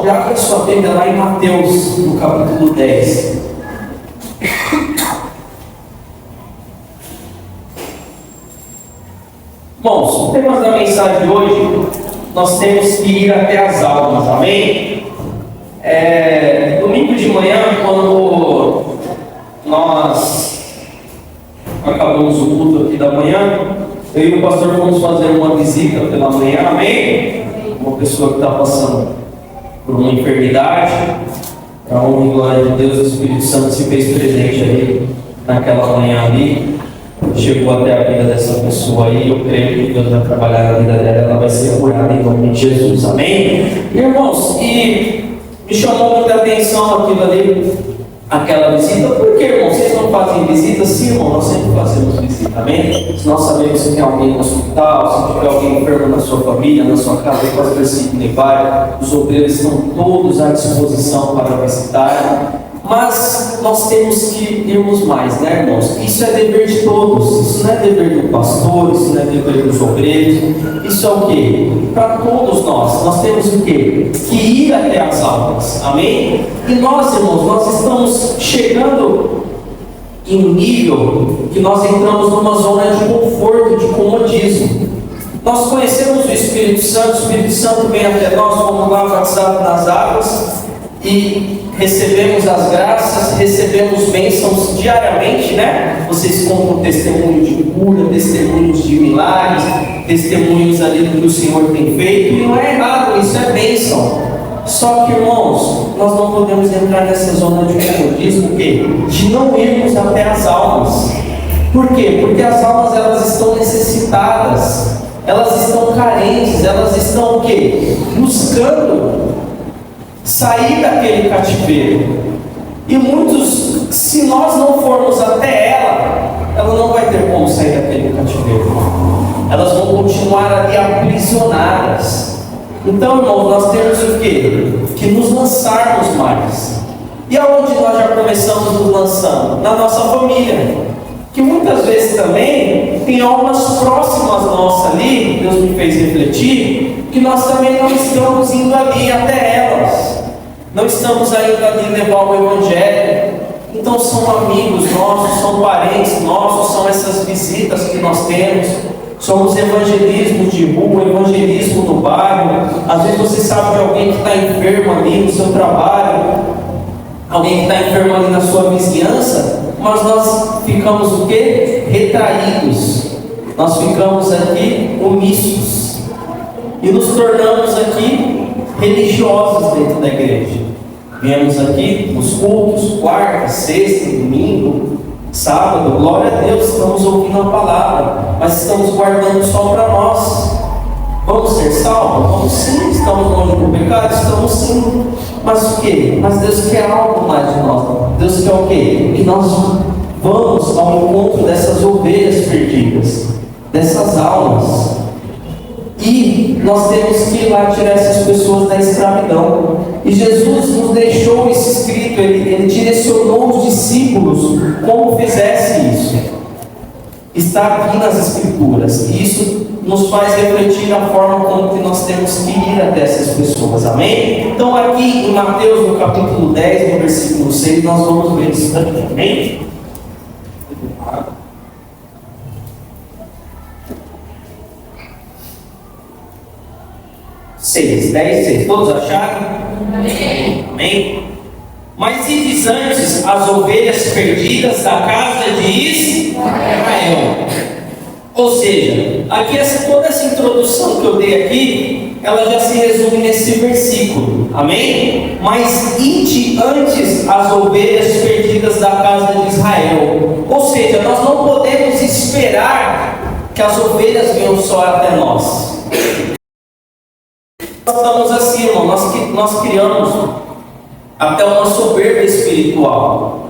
pode abrir sua Bíblia lá em Mateus, no capítulo 10. Bom, o tema da mensagem de hoje, nós temos que ir até as almas, amém? Domingo de manhã, quando nós acabamos o culto aqui da manhã, eu e o pastor fomos fazer uma visita pela manhã, amém? Uma pessoa que está passando por uma enfermidade, para a honra e glória de Deus, o Espírito Santo se fez presente ali, naquela manhã ali. Chegou até a vida dessa pessoa aí, eu creio que Deus vai trabalhar na vida dela, ela vai ser curada em nome de Jesus, amém? Irmãos, e me chamou muita atenção aquilo ali, aquela visita. Por que, irmãos, vocês não fazem visita? Sim, irmão, nós sempre fazemos visita, amém? Se nós sabemos que tem alguém no hospital, se tiver alguém enfermo na sua família, na sua casa, o pastor Sidney vai, os obreiros estão todos à disposição para visitar. Mas nós temos que irmos mais, né, irmãos? Isso é dever de todos, isso não é dever do pastor, isso não é dever dos obreiros, isso é o quê? Para todos nós temos o quê? Que ir até as almas, amém? E nós, irmãos, nós estamos chegando em um nível que nós entramos numa zona de conforto, de comodismo. Nós conhecemos o Espírito Santo vem até nós, fomos lá batizados nas águas, e recebemos as graças, recebemos bênçãos diariamente, né? Vocês contam testemunho de cura, testemunhos de milagres, testemunhos ali do que o Senhor tem feito, e não é errado, isso é bênção. Só que, irmãos, nós não podemos entrar nessa zona de comodismo, de não irmos até as almas. Por quê? Porque as almas, elas estão necessitadas, elas estão carentes, elas estão o quê? Buscando sair daquele cativeiro. E muitos, se nós não formos até ela não vai ter como sair daquele cativeiro. Elas vão continuar ali aprisionadas. Então, irmãos, nós temos o quê? Que nos lançarmos mais. E aonde nós já começamos nos lançando? Na nossa família. Que muitas vezes também tem almas próximas nossas ali, Deus me fez refletir, que nós também não estamos indo ali até elas. Não estamos ainda ali levar o Evangelho. Então são amigos nossos, são parentes nossos, são essas visitas que nós temos. Somos evangelismo de rua, evangelismo no bairro. Às vezes você sabe de alguém que está enfermo ali no seu trabalho, alguém que está enfermo ali na sua vizinhança, mas nós ficamos o quê? Retraídos. Nós ficamos aqui omissos. E nos tornamos aqui religiosos dentro da igreja. Viemos aqui nos cultos, quarta, sexta, domingo, sábado, glória a Deus, estamos ouvindo a palavra, mas estamos guardando só para nós. Vamos ser salvos? Vamos sim. Estamos longe do pecado? Estamos sim. Mas o quê? Mas Deus quer algo mais de nós. Deus quer o quê? Que nós vamos ao encontro dessas ovelhas perdidas, dessas almas. E nós temos que ir lá tirar essas pessoas da escravidão. E Jesus nos deixou isso escrito, ele direcionou os discípulos como fizesse isso. Está aqui nas Escrituras. E isso nos faz refletir a forma como que nós temos que ir até essas pessoas, amém? Então aqui em Mateus, no capítulo 10, no versículo 6, nós vamos ver isso também, amém? 10:6. Todos acharam? Amém? Mas e antes as ovelhas perdidas da casa de Israel. Ou seja, aqui toda essa introdução que eu dei aqui, ela já se resume nesse versículo. Amém? Mas ide antes as ovelhas perdidas da casa de Israel. Ou seja, nós não podemos esperar que as ovelhas venham só até nós. Nós estamos assim, irmão, nós criamos até uma soberba espiritual.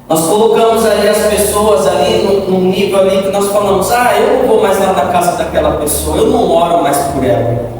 Nós colocamos ali as pessoas ali num nível ali que nós falamos: eu não vou mais lá na casa daquela pessoa, eu não oro mais por ela.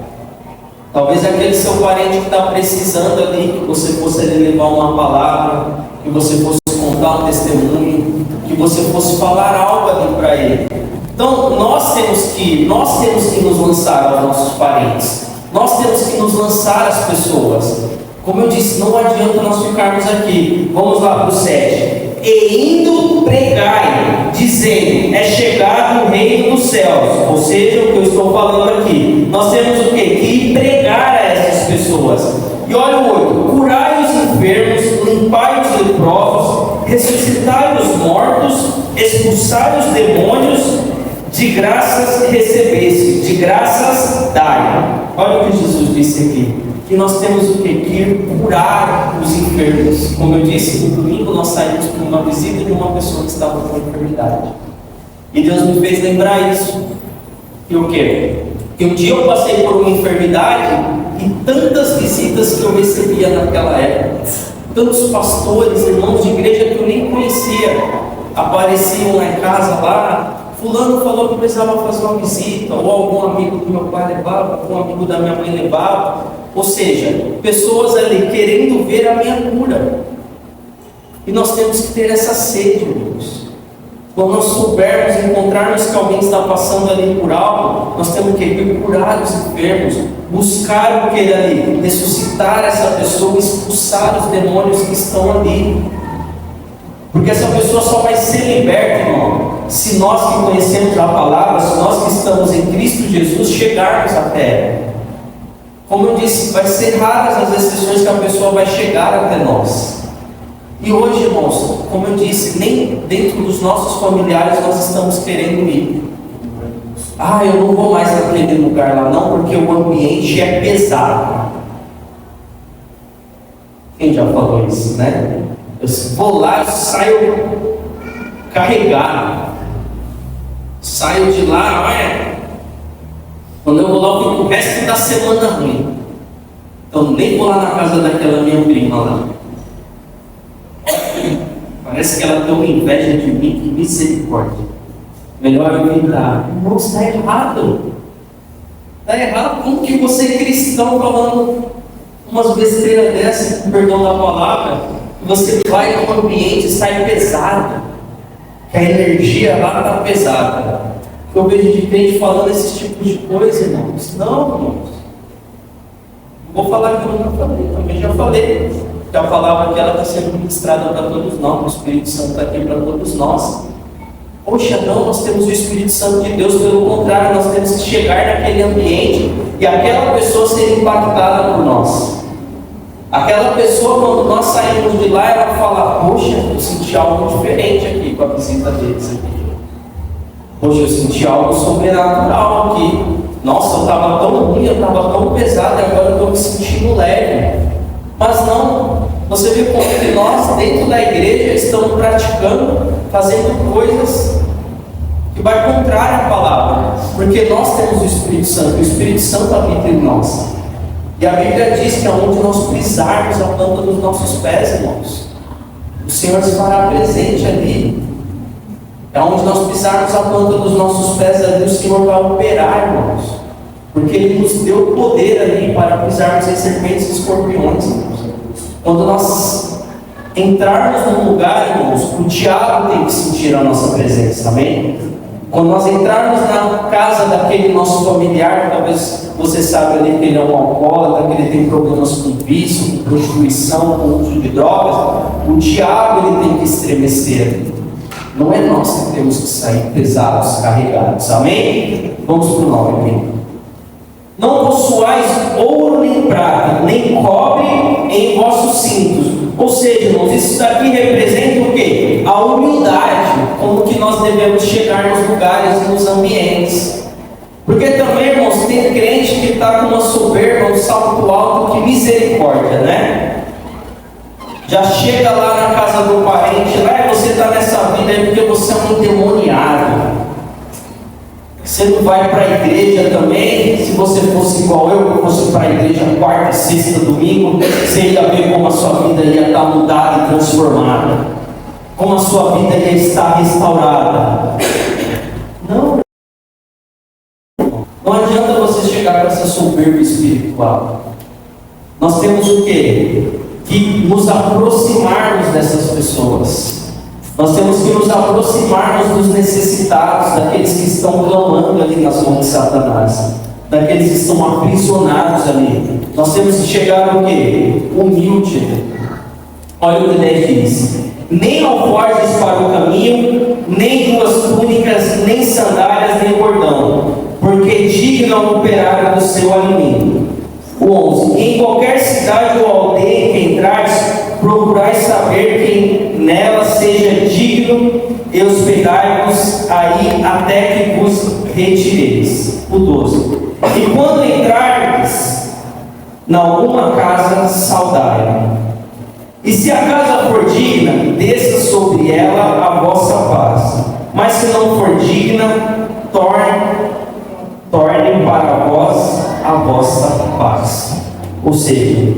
Talvez aquele seu parente que está precisando ali, que você fosse ali levar uma palavra, que você fosse contar um testemunho, que você fosse falar algo ali para ele. Então nós temos que nos lançar aos nossos parentes. Nós temos que nos lançar às pessoas. Como eu disse, não adianta nós ficarmos aqui. Vamos lá para o 7. E indo pregai, dizendo, é chegado o reino dos céus. Ou seja, o que eu estou falando aqui. Nós temos o quê? Que ir pregar a essas pessoas. E olha o 8. Curai os enfermos, limpai os leprosos, ressuscitai os mortos, expulsai os demônios, de graças recebeste, de graças dai. Olha o que Jesus disse aqui. Que nós temos o quê? Que ir curar os enfermos. Como eu disse, no domingo nós saímos para uma visita de uma pessoa que estava com enfermidade. E Deus me fez lembrar isso. E o quê? Que um dia eu passei por uma enfermidade e tantas visitas que eu recebia naquela época. Tantos pastores, irmãos de igreja que eu nem conhecia, apareciam na casa lá. Fulano falou que precisava fazer uma visita, ou algum amigo do meu pai levava, algum amigo da minha mãe levava. Ou seja, pessoas ali querendo ver a minha cura. E nós temos que ter essa sede, irmãos. Quando nós soubermos, encontrarmos que alguém está passando ali por algo, nós temos que ir curar os enfermos, buscar o que ele ali, ressuscitar essa pessoa, expulsar os demônios que estão ali. Porque essa pessoa só vai ser liberta, irmão, se nós que conhecemos a palavra, se nós que estamos em Cristo Jesus, chegarmos até ela. Como eu disse, vai ser raras as exceções que a pessoa vai chegar até nós. E hoje, irmãos, como eu disse, nem dentro dos nossos familiares nós estamos querendo ir. Eu não vou mais naquele lugar lá não, porque o ambiente é pesado. Quem já falou isso, né? Eu vou lá, eu saio carregado. Saio de lá, olha. Quando eu vou lá, eu fico o resto da semana ruim. Então nem vou lá na casa daquela minha prima lá. Parece que ela tem uma inveja de mim, que misericórdia. Melhor eu evitar. Não, está errado. Está errado. Como que você é cristão falando umas besteiras dessas, com perdão da palavra, e você vai num ambiente e sai pesado, que a energia lá está pesada. Eu vejo de gente falando esse tipo de coisa, irmãos. Não, irmãos. Não vou falar que eu nunca falei, também já falei. Que a palavra que ela está sendo ministrada para todos nós, o Espírito Santo está aqui para todos nós. Poxa, não, nós temos o Espírito Santo de Deus, pelo contrário, nós temos que chegar naquele ambiente e aquela pessoa ser impactada por nós. Aquela pessoa, quando nós saímos de lá, ela fala, poxa, eu senti algo diferente aqui com a visita deles aqui. Poxa, eu senti algo sobrenatural aqui. Nossa, eu estava tão ruim, eu estava tão pesado, e agora eu estou me sentindo leve. Mas não, você vê como que nós, dentro da igreja, estamos praticando, fazendo coisas que vai contrário à palavra. Porque nós temos o Espírito Santo habita em nós. E a Bíblia diz que aonde nós pisarmos a planta dos nossos pés, irmãos, o Senhor se fará presente ali. Aonde nós pisarmos a planta dos nossos pés, ali o Senhor vai operar, irmãos. Porque Ele nos deu poder ali para pisarmos em serpentes e escorpiões, irmãos. Quando nós entrarmos num lugar, irmãos, o diabo tem que sentir a nossa presença, amém? Quando nós entrarmos na casa daquele nosso familiar, talvez você saiba ali que ele é um alcoólatra, que ele tem problemas com vício, com prostituição, com uso de drogas, o diabo ele tem que estremecer. Não é nós que temos que sair pesados, carregados, amém? Vamos para o 9, amém? Não possuais ouro nem prata, nem cobre em vossos cintos. Ou seja, irmãos, isso daqui representa o quê? A humildade, como que nós devemos chegar nos lugares, nos ambientes. Porque também, irmãos, tem crente que está com uma soberba, um salto alto, que misericórdia, né? Já chega lá na casa do parente, lá você está nessa vida aí porque você é um endemoniado. Você não vai para a igreja também. Se você fosse igual eu, que fosse para a igreja quarta, sexta, domingo, você ia ver como a sua vida ia estar mudada e transformada, como a sua vida ia estar restaurada. Não adianta você chegar com essa soberba espiritual. Nós temos o quê? Que nos aproximarmos dessas pessoas. Nós temos que nos aproximarmos dos necessitados, daqueles que estão clamando ali nas mãos de Satanás, daqueles que estão aprisionados ali. Nós temos que chegar o quê? Humilde. Olha o que 10 diz: nem alforjes para o caminho, nem duas túnicas, nem sandálias, nem cordão, porque digno é o operário do seu alimento. O 11: em qualquer cidade ou aldeia em que entrares, procurai saber quem nela seja digno e hospedai-vos aí até que vos retireis. O 12: e quando entrardes em alguma casa, saudai. E se a casa for digna, desça sobre ela a vossa paz. Mas se não for digna, torne para vós a vossa paz. Ou seja,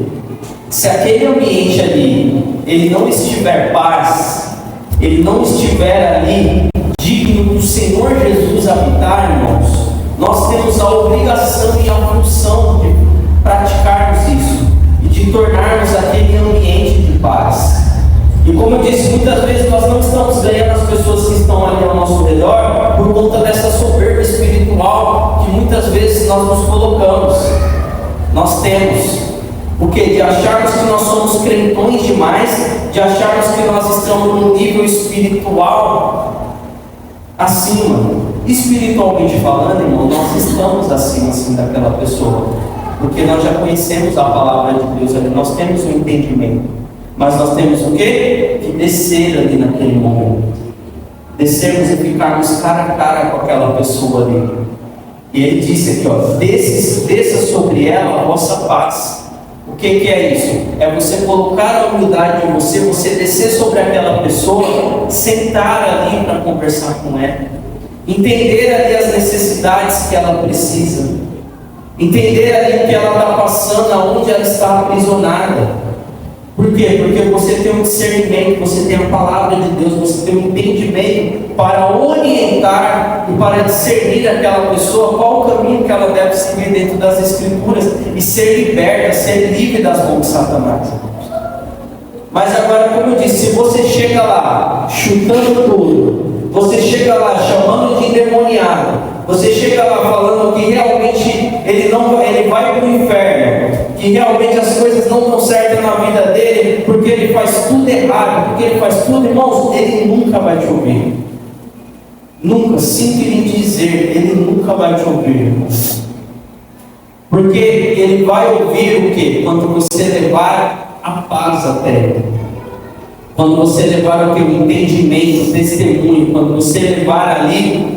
se aquele ambiente ali, ele não estiver paz, ele não estiver ali digno do Senhor Jesus habitar, irmãos, nós temos a obrigação e a função de praticarmos isso e de tornarmos aquele ambiente de paz. E como eu disse, muitas vezes nós não estamos ganhando as pessoas que estão ali ao nosso redor por conta dessa soberba espiritual que muitas vezes nós nos colocamos. Nós temos o que? De acharmos que nós somos crentões demais, de acharmos que nós estamos num nível espiritual acima. Espiritualmente falando, irmão, nós estamos acima assim daquela pessoa, porque nós já conhecemos a palavra de Deus ali, nós temos um entendimento, mas nós temos o quê? Que descer ali naquele momento, descermos e ficarmos cara a cara com aquela pessoa ali. E ele disse aqui, ó, desça sobre ela a vossa paz. O que é isso? É você colocar a humildade em você, você descer sobre aquela pessoa, sentar ali para conversar com ela, entender ali as necessidades que ela precisa, entender ali o que ela está passando, aonde ela está aprisionada. Por quê? Porque você tem um discernimento, você tem a palavra de Deus, você tem um entendimento para orientar e para discernir aquela pessoa qual o caminho que ela deve seguir dentro das Escrituras e ser liberta, ser livre das mãos de Satanás. Mas agora, como eu disse, se você chega lá chutando tudo, você chega lá chamando de endemoniado, você chega lá falando que realmente ele vai para o inferno, que realmente as coisas não estão certas na vida dele, porque ele faz tudo errado, porque ele faz tudo, irmãos, ele nunca vai te ouvir. Nunca, sinto lhe dizer, ele nunca vai te ouvir, irmãos. Porque ele vai ouvir o quê? Quando você levar a paz até ele. Quando você levar o teu entendimento, o testemunho, quando você levar ali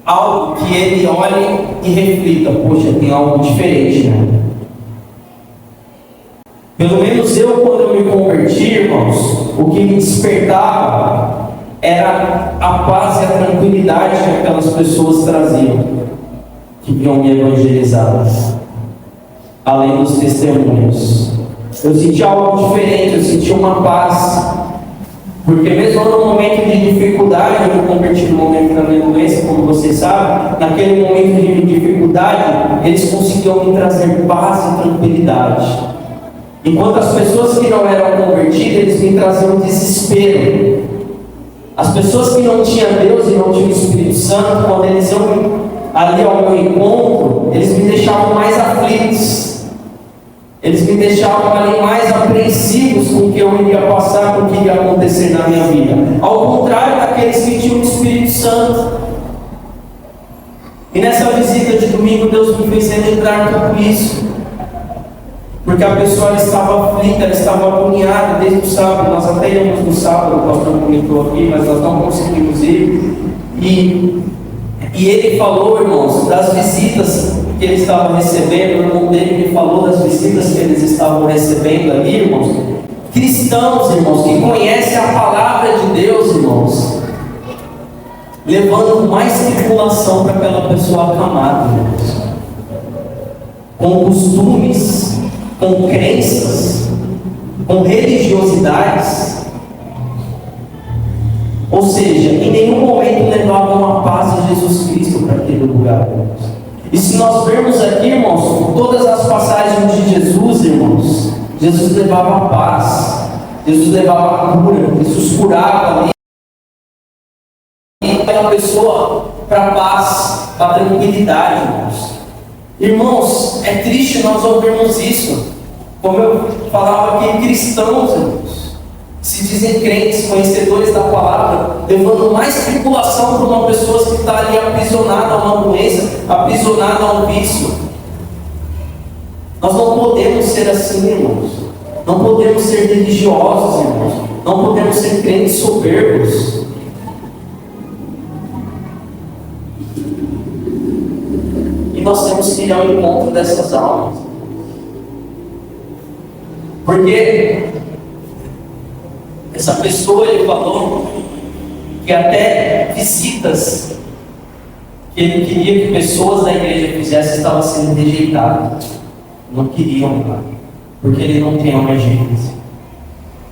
algo que ele olhe e reflita, poxa, tem algo diferente, né? Pelo menos eu, quando eu me converti, irmãos, o que me despertava era a paz e a tranquilidade que aquelas pessoas traziam, que vinham me evangelizar, além dos testemunhos. Eu senti algo diferente, eu senti uma paz, porque mesmo no momento de dificuldade, eu me converti no momento da minha doença, como vocês sabem, naquele momento de dificuldade, eles conseguiam me trazer paz e tranquilidade. Enquanto as pessoas que não eram convertidas, eles me traziam desespero. As pessoas que não tinham Deus e não tinham o Espírito Santo, quando eles iam ali ao meu encontro, eles me deixavam mais aflitos. Eles me deixavam ali mais apreensivos com o que eu iria passar, com o que iria acontecer na minha vida. Ao contrário daqueles que tinham o Espírito Santo. E nessa visita de domingo, Deus me fez relembrar tudo isso. Porque a pessoa estava aflita, ela estava agoniada desde o sábado. Nós até íamos no sábado, o pastor comentou aqui, mas nós não conseguimos ir. E ele falou, irmãos, das visitas que ele estava recebendo. O irmão dele me falou das visitas que eles estavam recebendo ali, irmãos. Cristãos, irmãos, que conhecem a palavra de Deus, irmãos, levando mais tribulação para aquela pessoa acamada, irmãos, com costumes, com crenças, com religiosidades. Ou seja, em nenhum momento levavam a paz de Jesus Cristo para aquele lugar, irmãos. E se nós vermos aqui, irmãos, todas as passagens de Jesus, irmãos, Jesus levava a paz, Jesus levava a cura, Jesus curava ali aquela pessoa para a paz, para a tranquilidade, irmãos. Irmãos, é triste nós ouvirmos isso. Como eu falava aqui, cristãos, irmãos, se dizem crentes, conhecedores da palavra, levando mais tribulação para uma pessoa que está ali aprisionada a uma doença, aprisionada a um vício. Nós não podemos ser assim, irmãos. Não podemos ser religiosos, irmãos. Não podemos ser crentes soberbos. E nós temos que ir ao encontro dessas almas. Porque essa pessoa, ele falou que até visitas que ele queria que pessoas da igreja fizessem estavam sendo rejeitadas. Não queriam ir lá, porque ele não tem uma agência.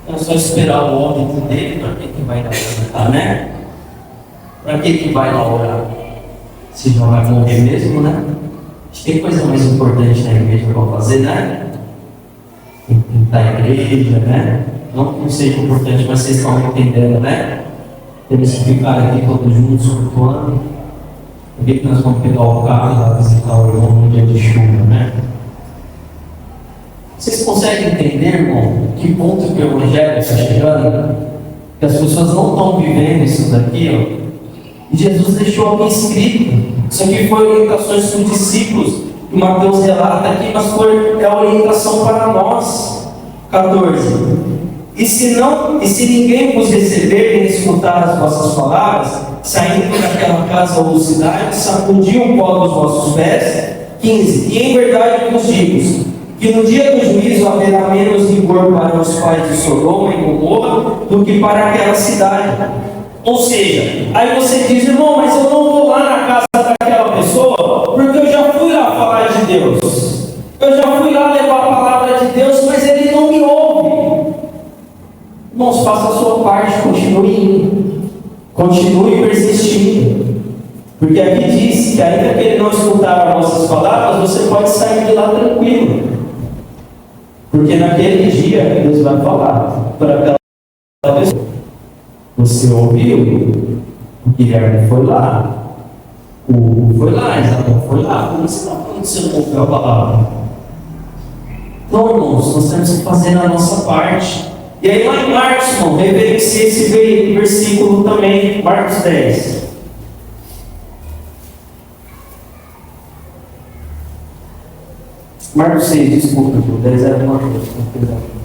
É só esperar o óbito dele. Para que vai lá orar, né? Para que vai lá orar? Se já vai morrer mesmo, né? Acho que tem coisa mais importante na igreja para fazer, né? Pintar a igreja, né? Não seja importante, mas vocês estão entendendo, né? Temos que ficar aqui todos juntos, cultuando. Por que nós vamos pegar o carro lá visitar o irmão no dia de chuva, né? Vocês conseguem entender, irmão, que ponto que o Evangelho está chegando? Que as pessoas não estão vivendo isso daqui, ó. E Jesus deixou aqui escrito. Isso aqui foi orientações para os discípulos, que Mateus relata aqui, mas é a orientação para nós. 14. E se ninguém vos receber nem escutar as vossas palavras, saindo daquela casa ou cidade, sacudir o pó dos vossos pés. 15. E em verdade vos digo, que no dia do juízo haverá menos rigor para os pais de Sodoma e Gomorra do que para aquela cidade. Ou seja, aí você diz, irmão, mas eu não vou lá na casa daquela pessoa, porque eu já fui lá falar de Deus. Eu já fui lá levar a palavra de Deus, mas ele não me ouve. Irmãos, faça a sua parte, continue indo. Continue persistindo. Porque aqui diz que ainda que ele não escutar as nossas palavras, você pode sair de lá tranquilo. Porque naquele dia Deus vai falar para aquela pessoa. Você ouviu? O Guilherme foi lá. O Hugo foi lá, Isabel foi lá. Como você está falando que você não ouviu a palavra? Então, irmãos, nós temos que fazer a nossa parte. E aí lá em Marcos, irmão, reverencia esse versículo também, Marcos 10. Marcos 6, desculpa, 10 era uma coisa, perdão.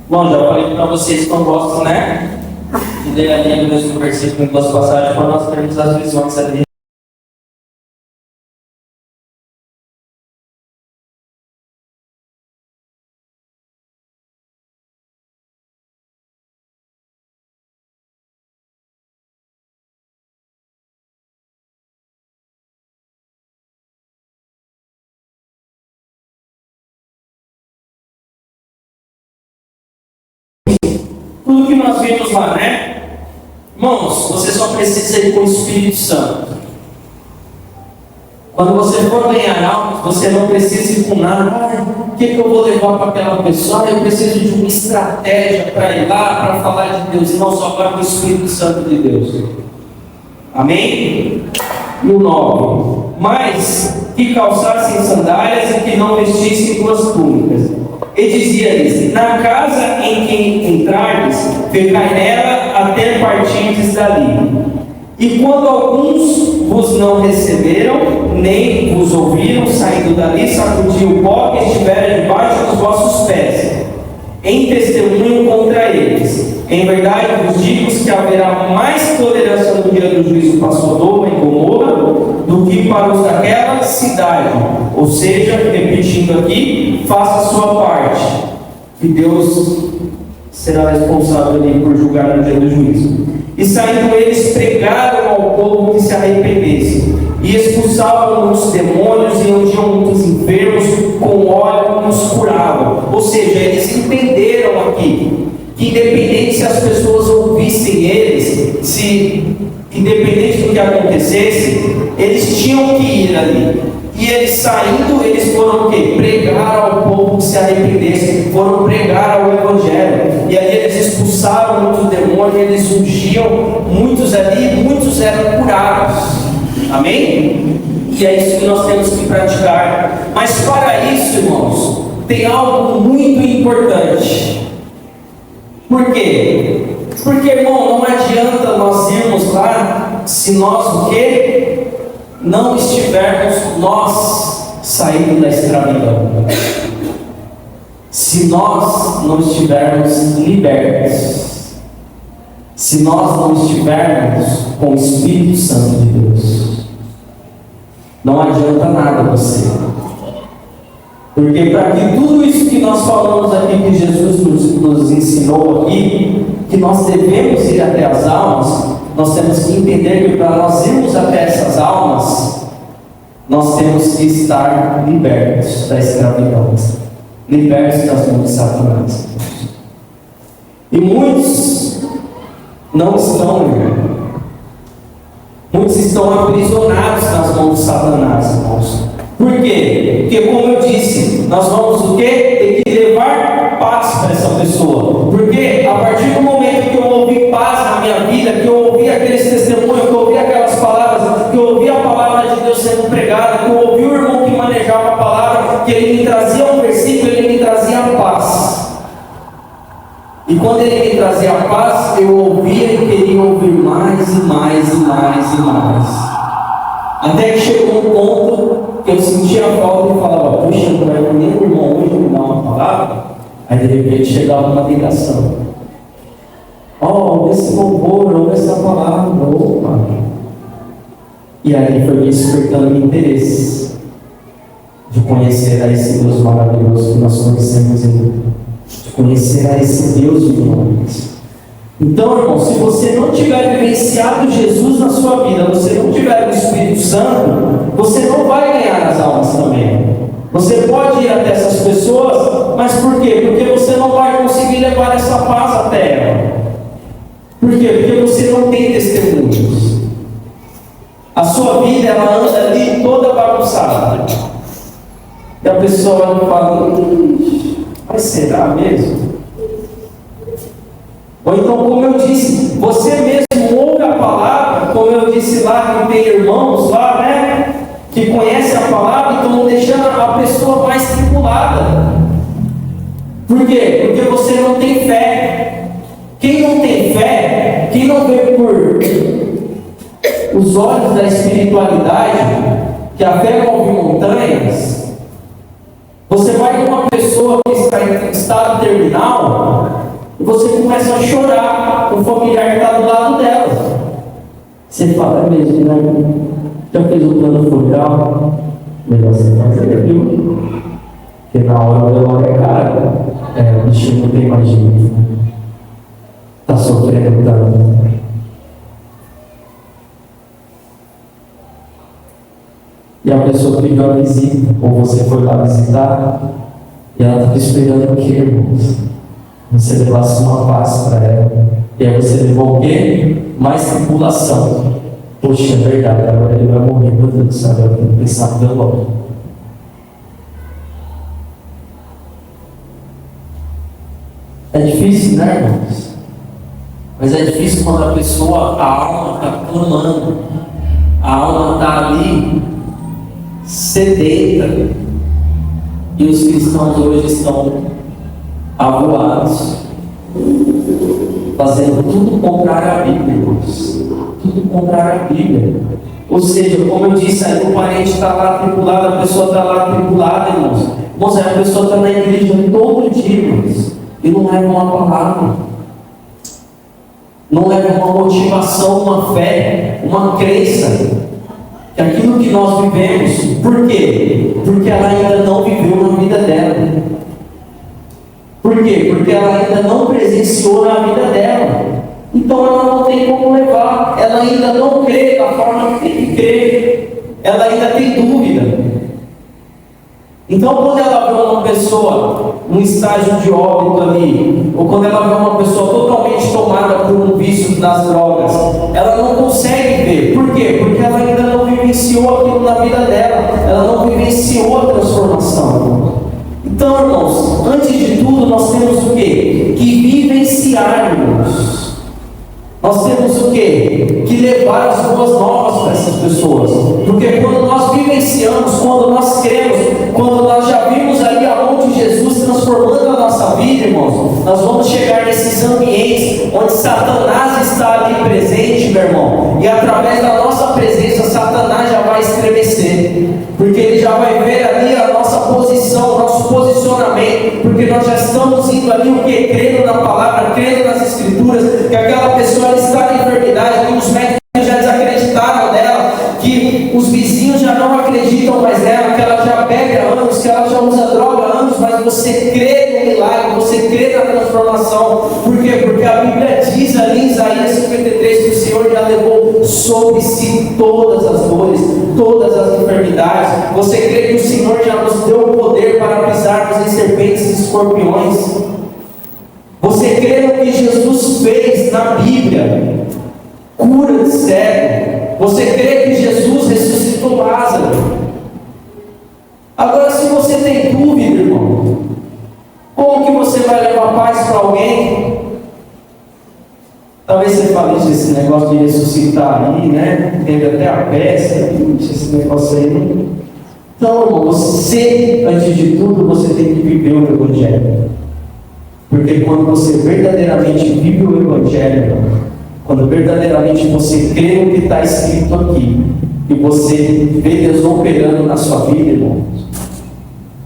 Bom, já falei para vocês que não gostam, né? De ler a linha do mesmo versículo em duas passagens para nós termos as visões ali. Tudo que nós vimos lá, né? Irmãos, você só precisa ir com o Espírito Santo. Quando você for ganhar almas, você não precisa ir com nada. O que eu vou levar para aquela pessoa? Eu preciso de uma estratégia para ir lá, para falar de Deus, e não só para o Espírito Santo de Deus. Amém? E o 9. Mas que calçassem sandálias e que não vestissem duas túnicas. E dizia-lhes: na casa em que entrardes, ficai nela até partirdes dali. E quando alguns vos não receberam, nem vos ouviram, saindo dali, sacudiu o pó que estivera debaixo dos vossos pés, em testemunho contra eles. Em verdade vos digo que haverá mais tolerância no dia do juízo para Sodoma e Gomorra do que para os daquela cidade. Ou seja, repetindo aqui, faça a sua parte, que Deus será responsável ali por julgar no dia do juízo. E saindo eles, pregaram ao povo que se arrependesse, e expulsavam os demônios, e ungiam muitos enfermos com óleo e os curavam. Ou seja, eles entenderam aqui que independente se as pessoas ouvissem eles, se independente do que acontecesse, eles tinham que ir ali. E eles saindo, eles foram o quê? Pregar ao povo que se arrependesse, foram pregar ao Evangelho. E aí eles expulsaram muitos demônios, eles ungiam muitos ali, muitos eram curados. Amém? E é isso que nós temos que praticar. Mas para isso, irmãos, tem algo muito importante. Por quê? Porque, irmão, não adianta nós irmos lá se nós o quê? Não estivermos nós saindo da escravidão. Se nós não estivermos libertos. Se nós não estivermos com o Espírito Santo de Deus. Não adianta nada você. Porque para que tudo isso que nós falamos aqui, que Jesus nos ensinou aqui, que nós devemos ir até as almas, nós temos que entender que para nós irmos até essas almas, nós temos que estar libertos da escravidão, libertos das mãos de Satanás. E muitos não estão, irmão. Muitos estão aprisionados nas mãos de Satanás, irmãos. Por quê? Porque, como eu disse, nós vamos o quê? Ter que levar paz para essa pessoa. Porque a partir do momento que eu ouvi paz na minha vida, que eu ouvi aqueles testemunhos, que eu ouvi aquelas palavras, que eu ouvi a palavra de Deus sendo pregada, que eu ouvi o irmão que manejava a palavra, que ele me trazia um versículo, ele me trazia paz. E quando ele me trazia a paz, eu ouvia e queria ouvir mais e mais e mais e mais. Até que chegou um ponto que eu sentia a falta e falava, puxa, não vai nem o irmão hoje me dar uma palavra. Aí de repente chegava uma ligação. Ouve esse louvor, ouve essa palavra, opa. E aí foi me despertando o interesse de conhecer a esse Deus maravilhoso que nós conhecemos em conhecer a esse Deus de milagres. Então, irmão, se você não tiver vivenciado Jesus na sua vida, você não tiver o Espírito Santo, você não vai ganhar as almas também. Você pode ir até essas pessoas, mas por quê? Porque você não vai conseguir levar essa paz até ela. Por quê? Porque você não tem testemunhos. A sua vida, ela anda ali toda bagunçada. E a pessoa fala, mas será mesmo? Ou então, como eu disse, você mesmo ouve a palavra, como eu disse lá, que tem irmãos lá, né? Que conhecem a palavra e estão deixando a pessoa mais tribulada. Por quê? Porque você não tem fé. Quem não tem fé, quem não vê por os olhos da espiritualidade, que a fé move montanhas, você vai com uma pessoa que está em estado terminal e você começa a chorar com o familiar que está do lado dela. Você fala, é mesmo, né? Já fez o plano funeral? Melhor você fazer, viu? Porque na hora o velório é caro. O bichinho não tem mais jeito. Está sofrendo tanto. E a pessoa pediu a visita, ou você foi lá visitar, e ela estava esperando o quê, irmãos? Você levasse uma paz para ela. E aí você levou o quê? Mais tribulação. Poxa, é verdade, agora ele vai morrer, meu Deus do céu, eu tenho que pensar no velório. É difícil, né, irmãos? Mas é difícil quando a pessoa, a alma está clamando, a alma está ali, sedenta, e os cristãos hoje estão avoados, fazendo tudo contrário à Bíblia, irmãos. Tudo contrário à Bíblia. Ou seja, como eu disse, aí o parente está lá tribulado, a pessoa está lá tribulada, irmãos. Irmãos, a pessoa está na igreja todo dia, irmãos, e não leva uma palavra, não leva uma motivação, uma fé, uma crença, que aquilo que nós vivemos, por quê? Porque ela ainda não viveu na vida dela. Por quê? Porque ela ainda não presenciou na vida dela. Então ela não tem como levar, ela ainda não crê da forma que tem que crer, ela ainda tem dúvida. Então quando ela vê uma pessoa num estágio de óbito ali, ou quando ela vê uma pessoa totalmente tomada por um vício das drogas, ela não consegue ver. Por quê? Porque ela ainda não viveu vivenciou aquilo na vida dela, ela não vivenciou a transformação. Então, irmãos, antes de tudo, nós temos o quê? Que vivenciar, irmãos. Nós temos o quê? Que levar as boas novas para essas pessoas. Porque quando nós vivenciamos, quando nós cremos, quando nós já vimos ali a mão de Jesus transformando a nossa vida, irmãos, nós vamos chegar nesses ambientes onde Satanás está ali presente, meu irmão. E através da nossa presença, Satanás já vai estremecer. Porque ele já vai ver ali a nossa posição, o nosso posicionamento. Porque nós já estamos indo ali o quê? Crendo na palavra, crendo nas escrituras, que aquela pessoa está na enfermidade, que os médicos já desacreditaram dela, que os vizinhos já não acreditam mais nela, que ela já bebe há anos, que ela já usa droga há anos, mas você crê no milagre, você crê na transformação. Por quê? Porque a Bíblia diz ali em Isaías 53 que o Senhor já levou sobre si todas as dores, todas as enfermidades. Você crê que o Senhor já nos deu o poder para pisarmos em serpentes e escorpiões? Você crê no que Jesus fez na Bíblia? Cura de cego. Você crê que Jesus ressuscitou Lázaro? Agora, se você tem dúvida, irmão, como que você vai levar paz para alguém? Talvez você fale esse negócio de ressuscitar aí, né? Teve até a peça, esse negócio aí. Então, irmão, você, antes de tudo, você tem que viver o Evangelho. Porque quando você verdadeiramente vive o Evangelho, quando verdadeiramente você crê no que está escrito aqui, e você vê Deus operando na sua vida, irmão,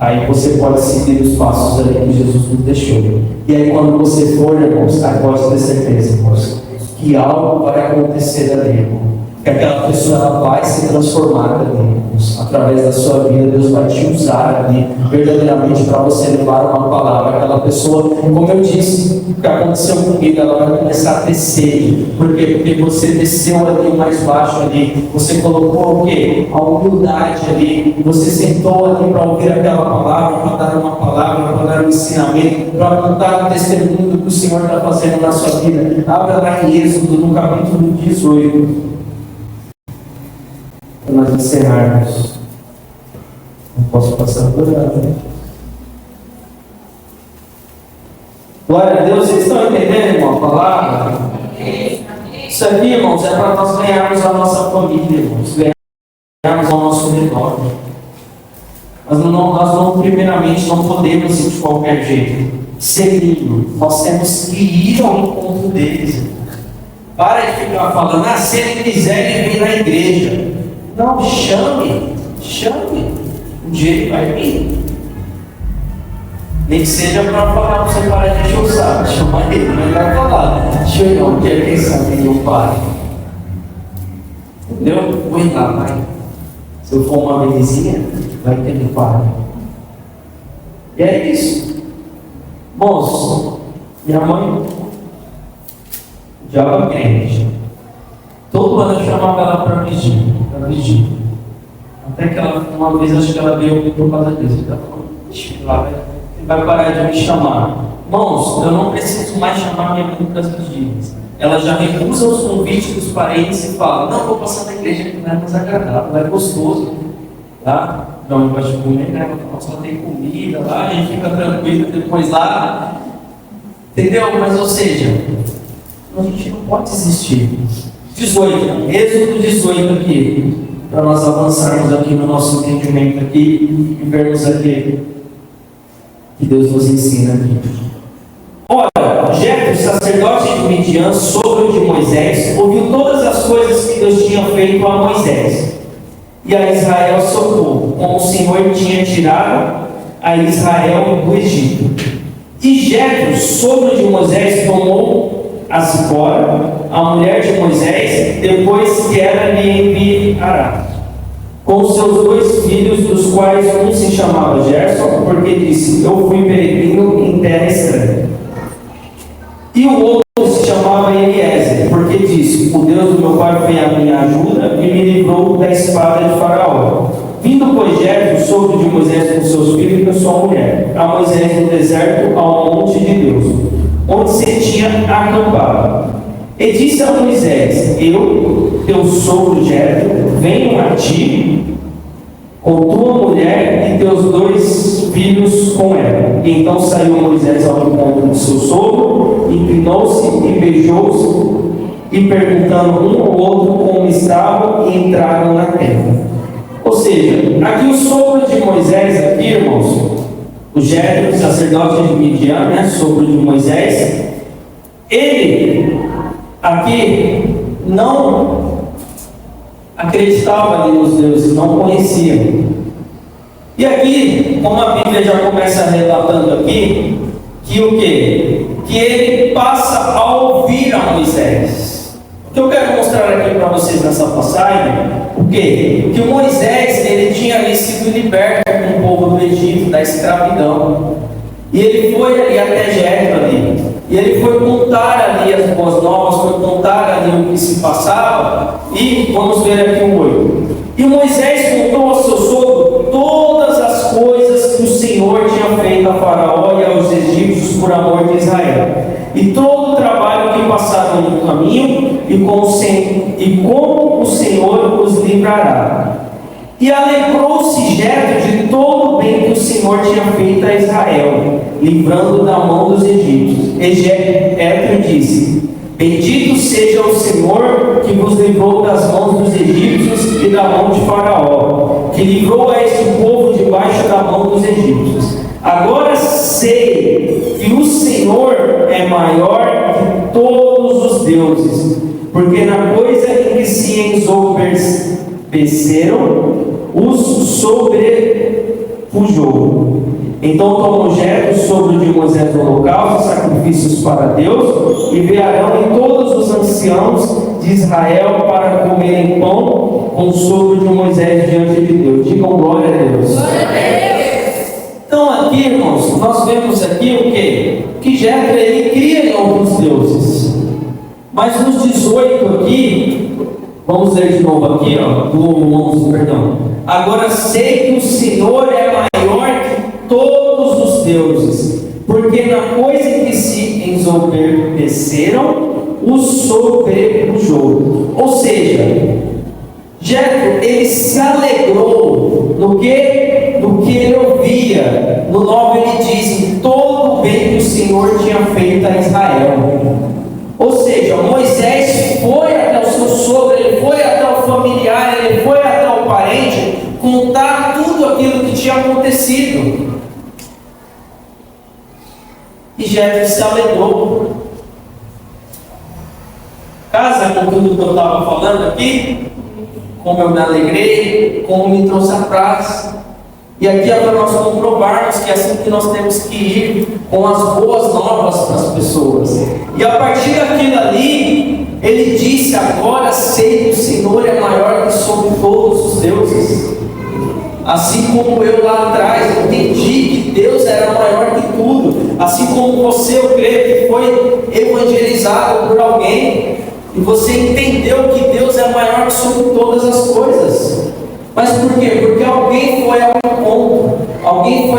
aí você pode seguir os passos ali que Jesus nos deixou. E aí quando você for, irmãos, aí pode ter certeza, irmãos, que algo vai acontecer ali, irmão. Que aquela pessoa ela vai ser transformada ali, irmãos. Através da sua vida, Deus vai te usar ali, verdadeiramente, para você levar uma palavra. Aquela pessoa, como eu disse, o que aconteceu comigo, ela vai começar a descer. Por quê? Porque você desceu ali mais baixo ali, você colocou o quê? A humildade ali, você sentou ali para ouvir aquela palavra, para dar uma palavra, para dar um ensinamento, para contar o testemunho do que o Senhor está fazendo na sua vida. Abra lá em Êxodo, no capítulo 18. Para nós encerrarmos. Não posso passar por ela, né? Glória a Deus, vocês estão entendendo, irmão, a palavra? Isso aqui, irmãos, é para nós ganharmos a nossa família, irmãos, ganharmos ao nosso redor. Nós não, primeiramente, não podemos ir de qualquer jeito, seguindo. Nós temos que ir ao encontro deles. Para de ficar falando, se ele quiser, ele vem na igreja. Não, chame. Um dia ele vai vir. Nem que seja para falar, para você parar de encher o saco. Chamar ele, mas vai falar. Deixa eu ir onde é quem sabe meu pai. Entendeu? Vou ir lá, vai. Se eu for uma belezinha, vai ter meu pai. E é isso. Moço, minha mãe já era crente. Todo ano eu chamava ela para vigília. Até que ela, uma vez, acho que ela veio por causa disso. Ela falou, lá, vai parar de me chamar. Irmãos, eu não preciso mais chamar minha mãe para as vigílias. Ela já recusa os convites dos parentes e fala, não, vou passar na igreja que não é mais agradável, não é gostoso. Tá? Não, eu gosto de comer, né? Ela tem comida lá, a gente fica tranquilo depois lá. Entendeu? Mas, ou seja, a gente não pode desistir. 18, Êxodo 18 aqui, para nós avançarmos aqui no nosso entendimento aqui e vermos aqui que Deus nos ensina aqui. Ora, Jetro, sacerdote de Midian, sogro de Moisés, ouviu todas as coisas que Deus tinha feito a Moisés e a Israel socorro, como o Senhor tinha tirado a Israel do Egito. E Jetro, sogro de Moisés, tomou a Zipora, a mulher de Moisés, depois que ela lhe enviará, com seus 2 filhos, dos quais um se chamava Gerson, porque disse, eu fui peregrino em terra estranha. E o outro se chamava Eliezer, porque disse, o Deus do meu pai foi a minha ajuda e me livrou da espada de Faraó. Vindo, pois, Jetro, sogro de Moisés, com seus filhos e com sua mulher, a Moisés no deserto, ao monte de Deus, onde se tinha acampado. E disse a Moisés: eu, teu sogro Jetro, venho a ti com tua mulher e teus 2 filhos com ela. E então saiu Moisés ao encontro de seu sogro, inclinou-se e beijou-se, e perguntando um ao outro como estavam, e entraram na terra. Ou seja, aqui o sogro de Moisés, aqui, irmãos, o Jetro, sacerdote de Midian, né, sogro de Moisés, ele aqui não acreditava ali nos deuses, não conhecia. E aqui, como a Bíblia já começa relatando aqui, que o quê? Que ele passa a ouvir a Moisés. O que eu quero mostrar aqui para vocês nessa passagem, o quê? Que o Moisés, ele tinha ali sido liberto com o povo do Egito, da escravidão. E ele foi ali até Jetro ali. E ele foi contar ali as boas novas, foi contar ali o que se passava. E vamos ver aqui o 8. E Moisés contou ao seu sogro todas as coisas que o Senhor tinha feito a Faraó e aos egípcios por amor de Israel. E todo o trabalho que passaram no caminho, e como o Senhor os livrará. E alegrou-se Jetro de todo o bem que o Senhor tinha feito a Israel, livrando da mão dos egípcios. E Jetro disse: bendito seja o Senhor que vos livrou das mãos dos egípcios e da mão de Faraó, que livrou a este povo debaixo da mão dos egípcios. Agora sei que o Senhor é maior que todos os deuses, porque na coisa em que se ensoberbeceram, os sobrepujou. Então tomou Jetro, sogro de Moisés, o holocausto e sacrifícios para Deus, e vieram em todos os anciãos de Israel para comerem pão com o sogro de Moisés diante de Deus. Digam glória a Deus. Glória a Deus. Então aqui, irmãos, nós vemos aqui o quê? Que Jetro, ele cria em alguns deuses. Mas nos 18 aqui, vamos ler de novo aqui, ó, do 11, perdão. Agora sei que o Senhor é maior que todos os deuses, porque na coisa em que se ensoberbeceram, os sobrepujou. Ou seja, Jetro, ele se alegrou no que ele ouvia. No 9 ele diz: em todo o bem que o Senhor tinha feito a Israel. Ou seja, Moisés foi até o seu sogro, ele foi até o familiar, ele foi até o parente, contar tudo aquilo que tinha acontecido. E Jetro se alegrou. Casa com tudo que eu estava falando aqui, como eu me alegrei, como me trouxe a paz. E aqui é para nós comprovarmos que é assim que nós temos que ir com as boas novas para as pessoas. E a partir daquilo ali, ele disse: agora sei que o Senhor é maior que sobre todos os deuses. Assim como eu lá atrás entendi que Deus era maior que tudo, assim como você, eu creio que foi evangelizado por alguém, e você entendeu que Deus é maior que sobre todas as coisas. Mas por quê? Porque alguém foi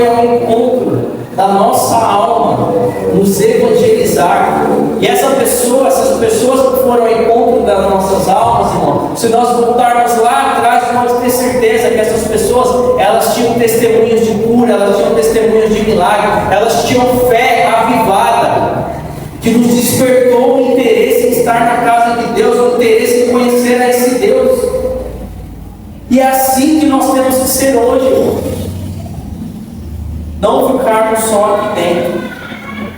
ao encontro da nossa alma, nos evangelizar. E essas pessoas que foram ao encontro das nossas almas, irmão, se nós voltarmos lá atrás, nós temos certeza que essas pessoas, elas tinham testemunhos de cura, elas tinham testemunhos de milagre, elas tinham fé avivada, que nos despertou o interesse em estar na casa de Deus, o interesse em conhecer a esse Deus. E é assim que nós temos que ser hoje, irmão. Não ficarmos só aqui dentro.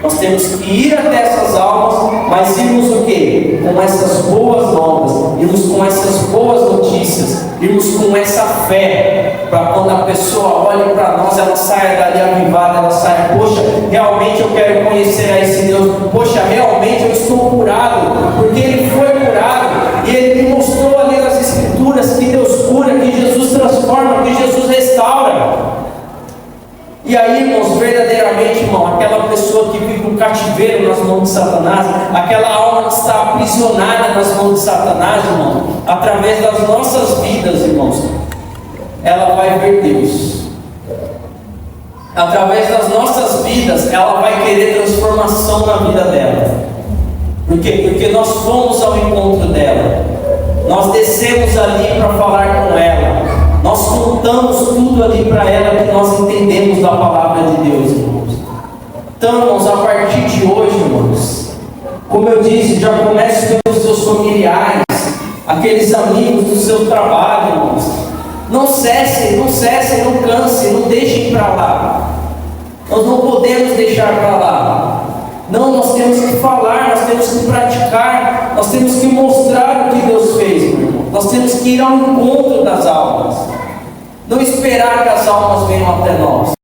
Nós temos que ir até essas almas, mas irmos o quê? Com essas boas novas, irmos com essas boas notícias, irmos com essa fé, para quando a pessoa olhe para nós, ela saia dali avivada, ela saia: poxa, realmente eu quero conhecer a esse Deus, poxa, realmente eu estou curado, porque Ele foi curado, e Ele me mostrou ali nas Escrituras que Deus cura, que Jesus transforma, que Jesus restaura. E aí, irmãos, verdadeiramente, irmão, aquela pessoa que vive um cativeiro nas mãos de Satanás, aquela alma que está aprisionada nas mãos de Satanás, irmão, através das nossas vidas, irmãos, ela vai ver Deus. Através das nossas vidas, ela vai querer transformação na vida dela. Por quê? Porque nós fomos ao encontro dela. Nós descemos ali para falar com ela. Nós contamos tudo ali para ela que nós entendemos da palavra de Deus, irmãos. Então, irmãos, a partir de hoje, irmãos, como eu disse, já comece pelos seus familiares, aqueles amigos do seu trabalho, irmãos. Não cessem, não cansem, não deixem para lá. Nós não podemos deixar para lá. Não, nós temos que falar, nós temos que praticar, nós temos que mostrar o que Deus fez, meu irmão. Nós temos que ir ao encontro das almas. Não esperar que as almas venham até nós.